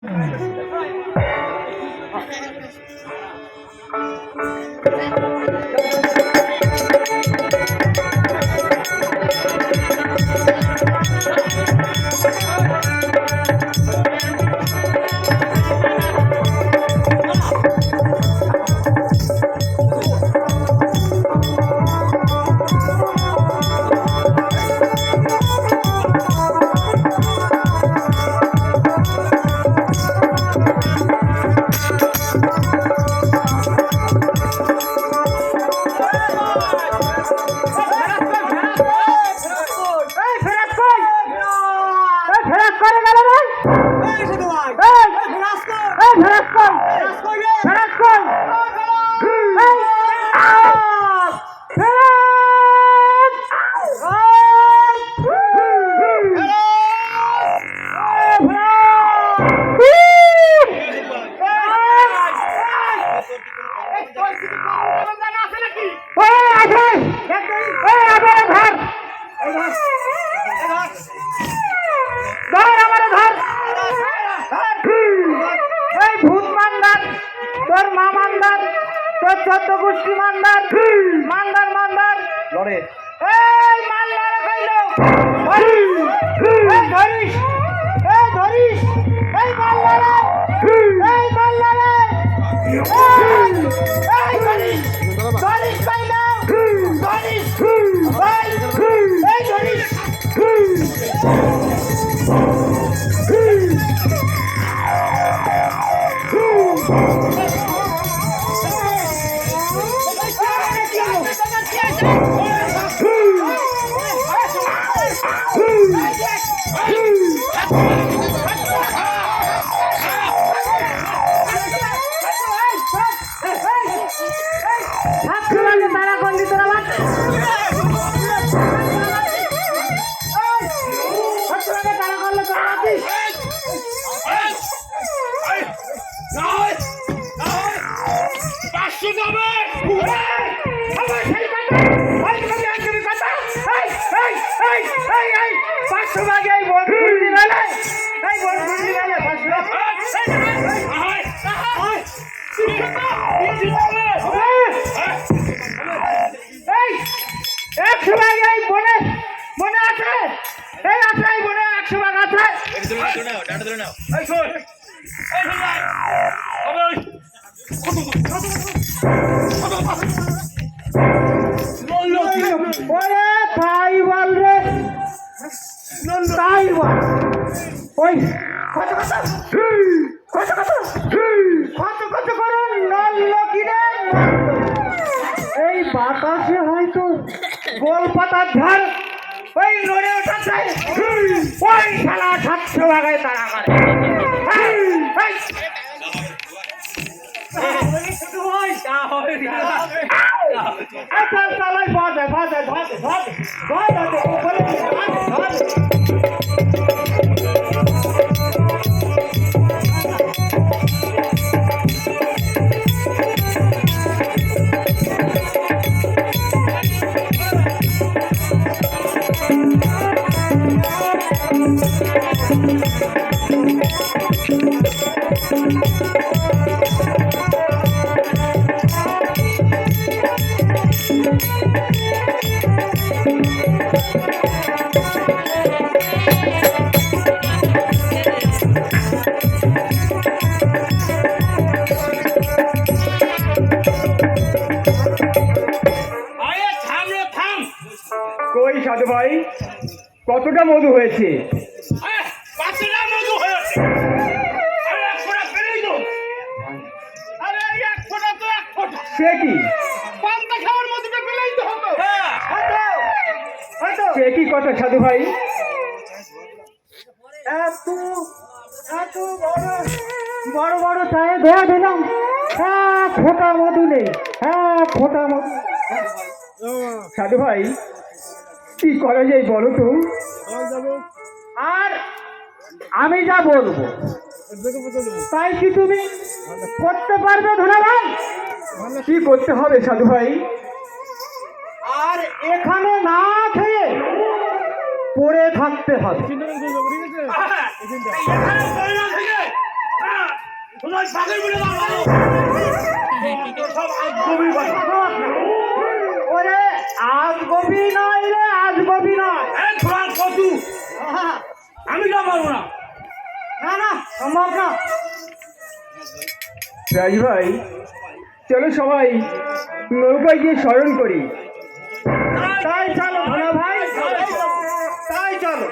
এই বাতাসে হয়তো গোল পাতার ঝড় ওই নড়ে ওঠাচ্ছে ওই শালা 700 টাকায় তারা করে সাধু ভাই কতটা মধু হয়েছে? সে কি সে কি কথা সাধু ভাই? বড় বড় চায়ে ধোয়া দিলাম, ফোটা মধু নেই, ফোটা মধু। সাধু ভাই কি করা যায় বলো তো? আর আমি যা বলবো তাই কি তুমি করতে পারবে ধন্যবাদ? কি করতে হবে সাধু ভাই? আর এখানে না খেয়ে পড়ে থাকতে হবে। ওই পাগল বলে দাও ভালো সব আজগবি কথা ওরে আজগবি নয় রে, আজগবি নয়। এই তোমার কতু আমি না পারবো না না না, সম্ভব না। রাজ ভাই চলো সবাই নৌকায় গিয়ে স্মরণ করি। তাই চলো ভোলা ভাই, তাই চলো।